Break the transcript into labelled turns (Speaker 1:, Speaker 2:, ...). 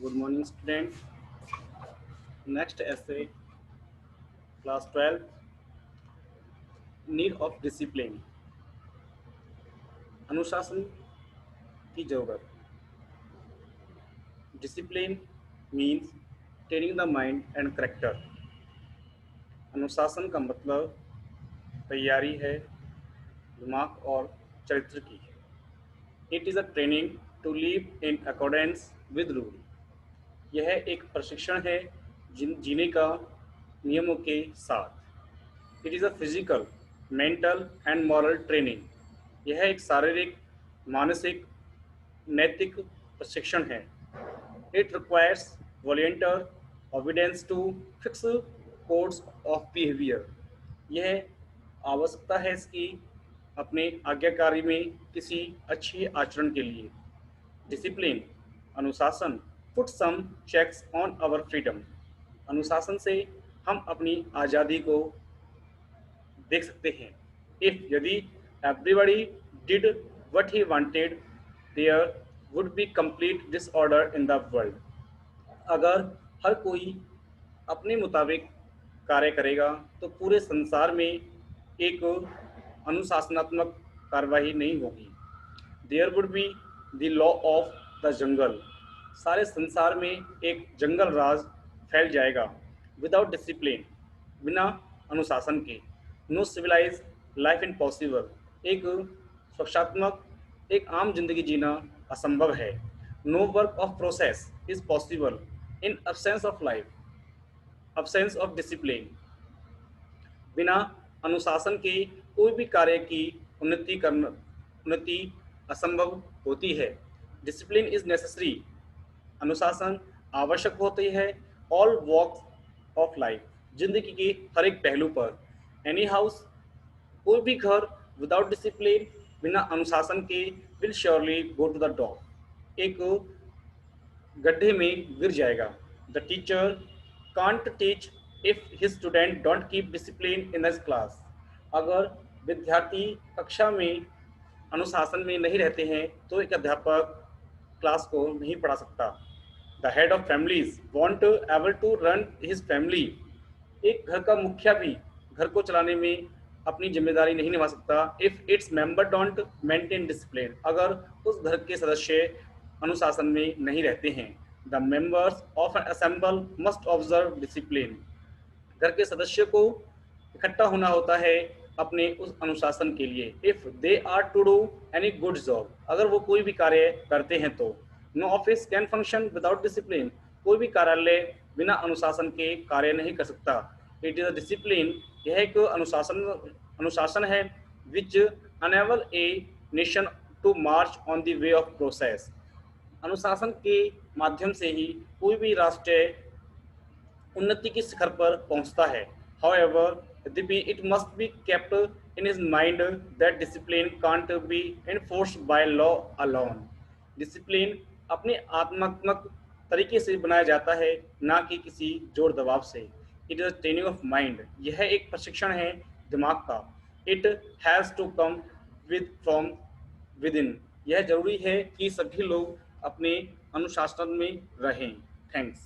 Speaker 1: Good morning, student. Next essay, class 12, need of discipline. अनुशासन की जरूरत. Discipline means training the mind and character. अनुशासन का मतलब तैयारी है दिमाग और चरित्र की. It is a training to live in accordance with rule. यह एक प्रशिक्षण है जीने का नियमों के साथ. It is a physical, mental and moral training. यह एक शारीरिक, मानसिक, नैतिक प्रशिक्षण है. It requires volunteer obedience to fix codes of behaviour. यह आवश्यकता है इसकी अपने आज्ञाकारी में किसी अच्छी आचरण के लिए. डिसिप्लिन, अनुशासन, put some checks on our freedom. अनुशासन से हम अपनी आज़ादी को देख सकते हैं. इफ यदि everybody did what he wanted there would be complete disorder in the world. अगर हर कोई अपने मुताबिक कार्य करेगा तो पूरे संसार में एक अनुशासनात्मक कार्रवाई नहीं होगी. There would be the law of the jungle. सारे संसार में एक जंगल राज फैल जाएगा. विदाउट डिसिप्लिन, बिना अनुशासन के, नो सिविलाइज लाइफ इम्पॉसिबल. एक स्वच्छात्मक एक आम जिंदगी जीना असंभव है. No work of process is possible in absence of life, absence of discipline. बिना अनुशासन के कोई भी कार्य की उन्नति असंभव होती है. Discipline is necessary. अनुशासन आवश्यक होती है ऑल वॉक्स ऑफ लाइफ, जिंदगी के हर एक पहलू पर. एनी हाउस, कोई भी घर विदाउट डिसिप्लिन, बिना अनुशासन के, will surely go to the dog. एक गड्ढे में गिर जाएगा. The teacher can't teach if his student don't keep discipline in his class. अगर विद्यार्थी कक्षा में अनुशासन में नहीं रहते हैं तो एक अध्यापक क्लास को नहीं पढ़ा सकता. The head of families won't able to run his family. एक घर का मुखिया भी घर को चलाने में अपनी जिम्मेदारी नहीं निभा सकता if its member don't maintain discipline. अगर उस घर के सदस्य अनुशासन में नहीं रहते हैं. The members of an assemble must observe discipline. घर के सदस्य को इकट्ठा होना होता है अपने उस अनुशासन के लिए. If they are to do any good job, अगर वो कोई भी कार्य करते हैं तो. No office can function without discipline. कोई भी कार्यालय बिना अनुशासन के कार्य नहीं कर सकता. It is a discipline. यह एक अनुशासन है which enable a nation to march on the way of process. अनुशासन के माध्यम से ही कोई भी राष्ट्र उन्नति के शिखर पर पहुंचता है. However, यद्यपि it must be kept in his mind that discipline can't be enforced by law alone. Discipline अपने आत्मात्मक तरीके से बनाया जाता है, ना कि किसी जोर दबाव से. It is training of mind. यह एक प्रशिक्षण है दिमाग का. It has to come with from within. यह जरूरी है कि सभी लोग अपने अनुशासन में रहें. थैंक्स.